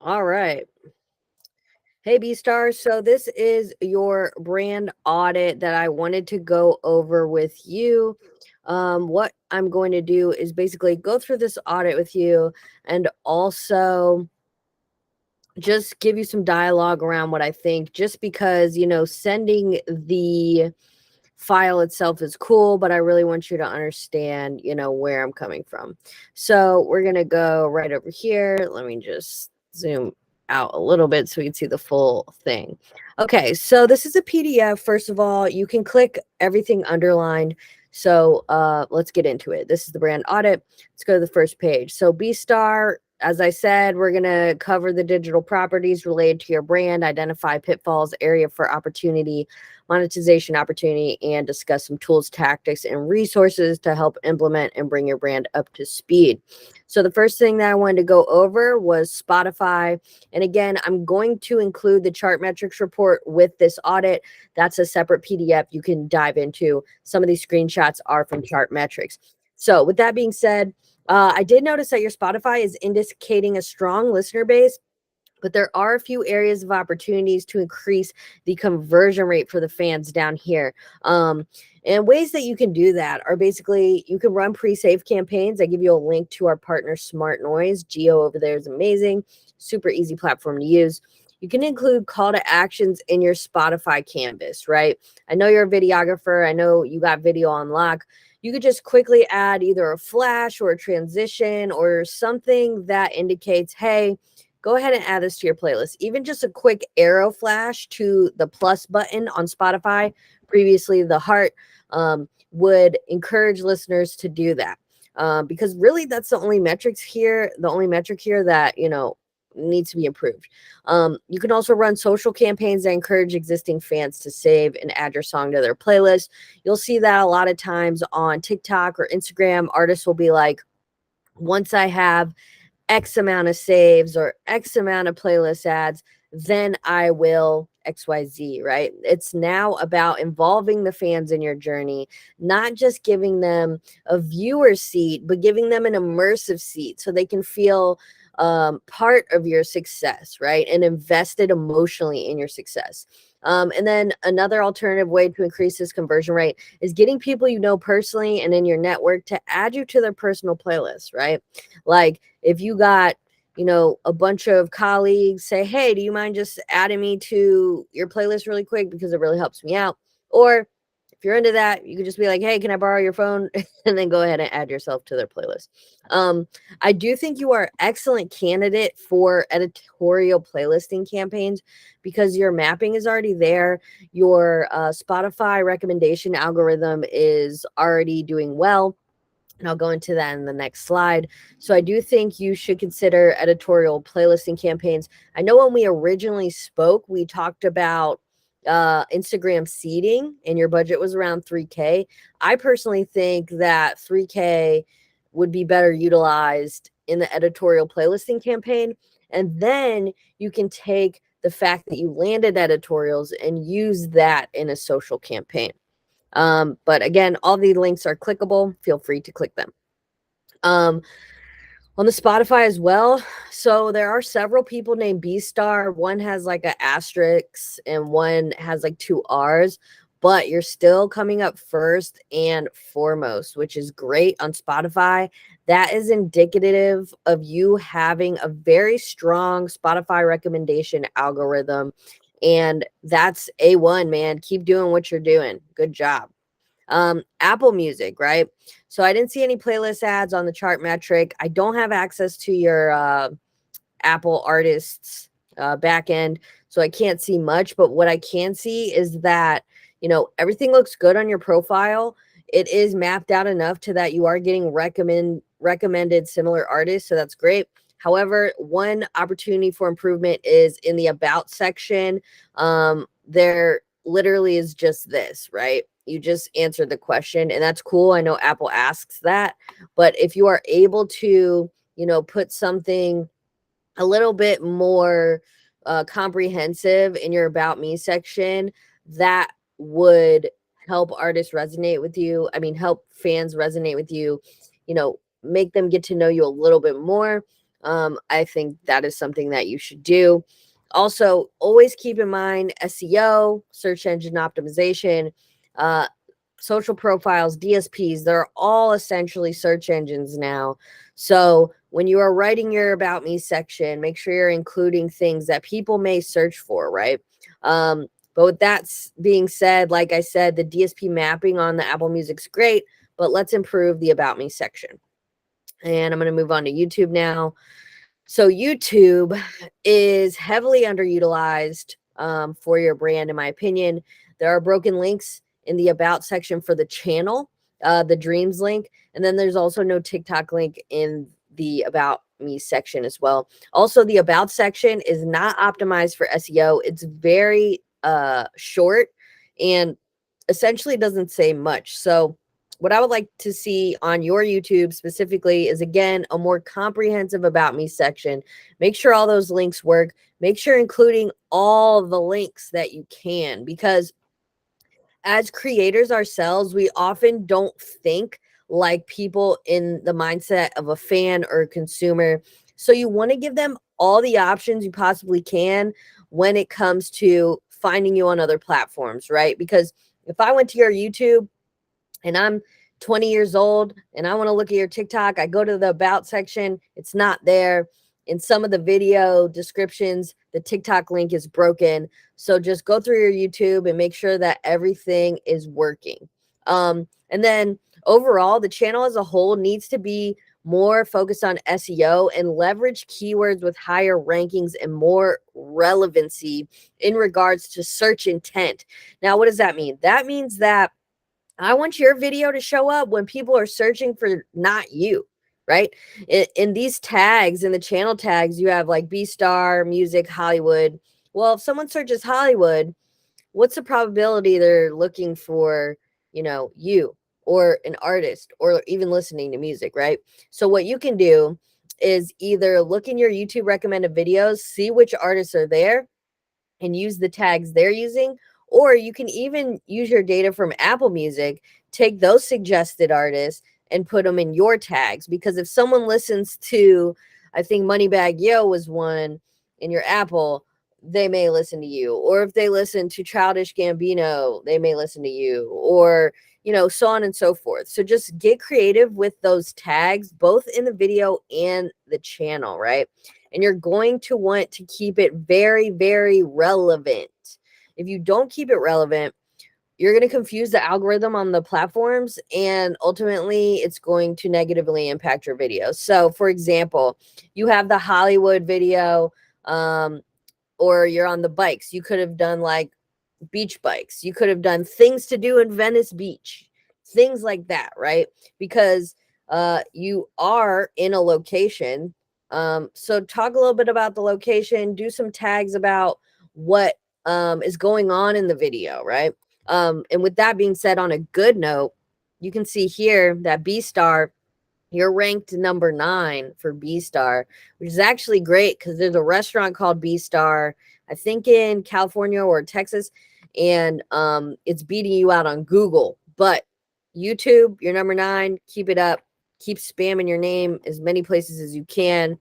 All right. Hey, B Stars. So, this is your brand audit that I wanted to go over with you. What I'm going to do is basically go through this audit with you and also just give you some dialogue around what I think, just because, sending the file itself is cool, but I really want you to understand, where I'm coming from. So we're going to go right over here. Let me just zoom out a little bit so you can see the full thing. Okay, so this is a PDF. First of all, you can click everything underlined. So let's get into it. This is the brand audit. Let's go to the first page. So B Star, as I said, we're going to cover the digital properties related to your brand, identify pitfalls, area for opportunity, monetization opportunity, and discuss some tools, tactics, and resources to help implement and bring your brand up to speed. So the first thing that I wanted to go over was Spotify. And again, I'm going to include the chart metrics report with this audit. That's a separate PDF you can dive into. Some of these screenshots are from chart metrics. So with that being said, I did notice that your Spotify is indicating a strong listener base, but there are a few areas of opportunities to increase the conversion rate for the fans down here. And ways that you can do that are basically you can run pre-save campaigns. I give you a link to our partner Smart Noise. Geo over there is amazing, super easy platform to use. You can include call to actions in your Spotify canvas, right? I know you're a videographer. I know you got video on lock. You could just quickly add either a flash or a transition or something that indicates, hey, go ahead and add this to your playlist. Even just a quick arrow flash to the plus button on Spotify, previously the heart, would encourage listeners to do that. Because really that's the only metric here that, needs to be improved. You can also run social campaigns that encourage existing fans to save and add your song to their playlist. You'll see that a lot of times on TikTok or Instagram. Artists will be like, once I have X amount of saves or X amount of playlist ads, then I will XYZ, right? It's now about involving the fans in your journey, not just giving them a viewer seat, but giving them an immersive seat so they can feel part of your success, right? And invested emotionally in your success. And then another alternative way to increase this conversion rate is getting people you know personally and in your network to add you to their personal playlist, right? Like if you got, a bunch of colleagues say, hey, do you mind just adding me to your playlist really quick because it really helps me out? Or if you're into that, you could just be like, hey, can I borrow your phone? And then go ahead and add yourself to their playlist. I do think you are an excellent candidate for editorial playlisting campaigns because your mapping is already there. Your Spotify recommendation algorithm is already doing well. And I'll go into that in the next slide. So I do think you should consider editorial playlisting campaigns. I know when we originally spoke, we talked about Instagram seeding and your budget was around 3K. I personally think that 3K would be better utilized in the editorial playlisting campaign. And then you can take the fact that you landed editorials and use that in a social campaign. But again, all the links are clickable. Feel free to click them. Um, on the Spotify as well. So there are several people named B Star. One has like an asterisk and one has like two R's, but you're still coming up first and foremost, which is great on Spotify. That is indicative of you having a very strong Spotify recommendation algorithm. And that's A1, man. Keep doing what you're doing. Good job. Apple Music, right? So I didn't see any playlist ads on the chart metric. I don't have access to your Apple artists back end, so I can't see much. But what I can see is that, everything looks good on your profile. It is mapped out enough to that you are getting recommended similar artists, so that's great. However, one opportunity for improvement is in the about section. There literally is just this, right? You just answered the question, and that's cool. I know Apple asks that, but if you are able to, put something a little bit more comprehensive in your about me section, that would help artists resonate with you. Help fans resonate with you, make them get to know you a little bit more. I think that is something that you should do. Also, always keep in mind SEO, search engine optimization, uh, social profiles, DSPs, they're all essentially search engines now. So when you are writing your About Me section, make sure you're including things that people may search for, right? But with that being said, like I said, the DSP mapping on the Apple Music's great, but let's improve the About Me section. And I'm going to move on to YouTube now. So YouTube is heavily underutilized for your brand, in my opinion. There are broken links in the About section for the channel, the Dreams link, and then there's also no TikTok link in the About Me section as well. Also, the About section is not optimized for SEO. It's very short and essentially doesn't say much. So what I would like to see on your YouTube specifically is, again, a more comprehensive About Me section. Make sure all those links work. Make sure including all the links that you can, because as creators ourselves, we often don't think like people in the mindset of a fan or a consumer. So you want to give them all the options you possibly can when it comes to finding you on other platforms, right? Because if I went to your YouTube and I'm 20 years old and I want to look at your TikTok, I go to the About section, it's not there. In some of the video descriptions, the TikTok link is broken. So just go through your YouTube and make sure that everything is working. And then overall, the channel as a whole needs to be more focused on SEO and leverage keywords with higher rankings and more relevancy in regards to search intent. Now, what does that mean? That means that I want your video to show up when people are searching for not you, right? In these tags, in the channel tags, you have like B Star, music, Hollywood. Well, if someone searches Hollywood, what's the probability they're looking for, you or an artist or even listening to music, right? So what you can do is either look in your YouTube recommended videos, see which artists are there, and use the tags they're using. Or you can even use your data from Apple Music, take those suggested artists and put them in your tags. Because if someone listens to, I think Moneybag Yo was one in your Apple, they may listen to you. Or if they listen to Childish Gambino, they may listen to you. Or, so on and so forth. So just get creative with those tags, both in the video and the channel, right? And you're going to want to keep it very, very relevant. If you don't keep it relevant, you're going to confuse the algorithm on the platforms, and ultimately it's going to negatively impact your videos. So for example, you have the Hollywood video, or you're on the bikes. You could have done like beach bikes. You could have done things to do in Venice Beach, things like that, right? Because you are in a location. So talk a little bit about the location, do some tags about what is going on in the video, right? And with that being said, on a good note, you can see here that B Star, you're ranked number 9 for B Star, which is actually great because there's a restaurant called B Star, I think in California or Texas, and it's beating you out on Google. But YouTube, you're number 9. Keep it up. Keep spamming your name as many places as you can.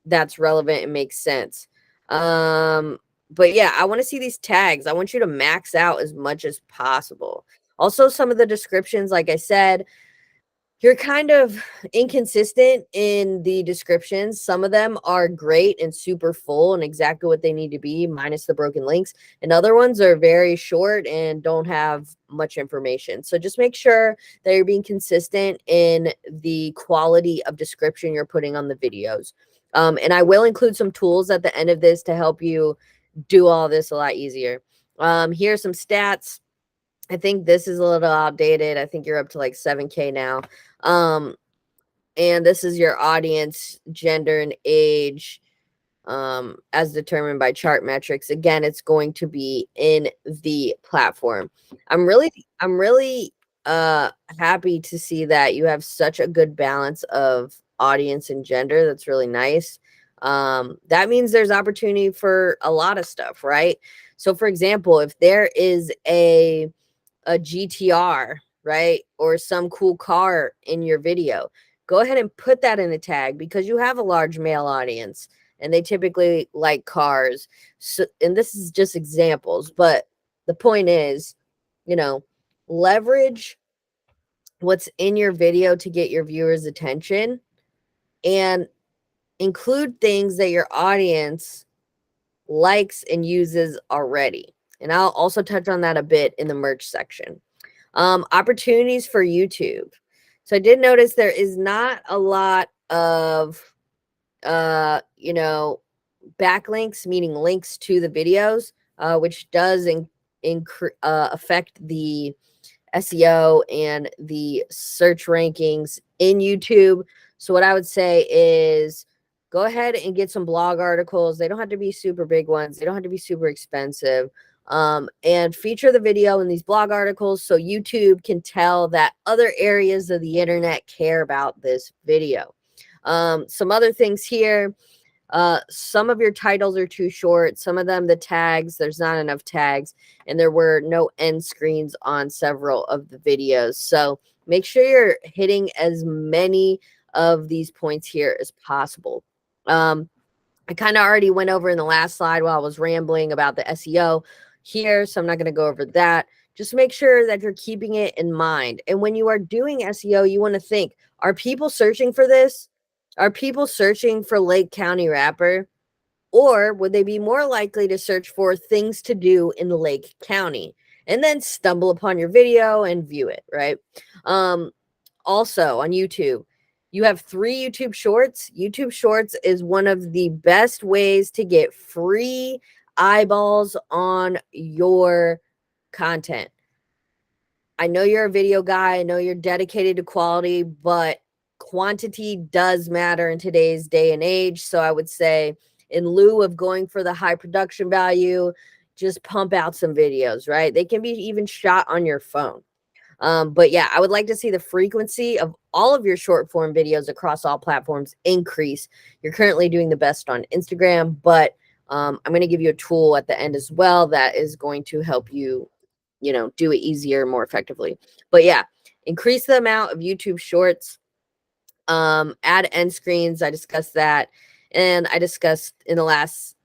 That's relevant and makes sense. But yeah, I want to see these tags. I want you to max out as much as possible. Also, some of the descriptions, like I said, you're kind of inconsistent in the descriptions. Some of them are great and super full and exactly what they need to be, minus the broken links. And other ones are very short and don't have much information. So just make sure that you're being consistent in the quality of description you're putting on the videos. And I will include some tools at the end of this to help you do all this a lot easier. Here are some stats. I think this is a little outdated. I think you're up to like 7K now. And this is your audience, gender, and age, as determined by chart metrics. Again, it's going to be in the platform. I'm really happy to see that you have such a good balance of audience and gender. That's really nice. That means there's opportunity for a lot of stuff, right? So for example, if there is a GTR, right? Or some cool car in your video, go ahead and put that in a tag because you have a large male audience and they typically like cars. So, and this is just examples, but the point is, you know, leverage what's in your video to get your viewers' attention and include things that your audience likes and uses already. And I'll also touch on that a bit in the merch section. Opportunities for YouTube. So I did notice there is not a lot of you know, backlinks, meaning links to the videos, which does affect the SEO and the search rankings in YouTube. So what I would say is go ahead and get some blog articles. They don't have to be super big ones. They don't have to be super expensive. And feature the video in these blog articles so YouTube can tell that other areas of the internet care about this video. Some other things here. Some of your titles are too short. Some of them, the tags, there's not enough tags, and there were no end screens on several of the videos. So make sure you're hitting as many of these points here as possible. I kind of already went over in the last slide while I was rambling about the SEO here, so I'm not going to go over that. Just make sure that you're keeping it in mind. And when you are doing SEO, you want to think, are people searching for this? Are people searching for Lake County Rapper? Or would they be more likely to search for things to do in Lake County and then stumble upon your video and view it, right? Also on YouTube, you have 3 YouTube Shorts. YouTube Shorts is one of the best ways to get free eyeballs on your content. I know you're a video guy. I know you're dedicated to quality, but quantity does matter in today's day and age. So I would say, in lieu of going for the high production value, just pump out some videos, right? They can be even shot on your phone. But yeah, I would like to see the frequency of all of your short form videos across all platforms increase. You're currently doing the best on Instagram, but I'm going to give you a tool at the end as well that is going to help you, you know, do it easier, more effectively. But yeah, increase the amount of YouTube shorts, add end screens. I discussed that. And I discussed in the last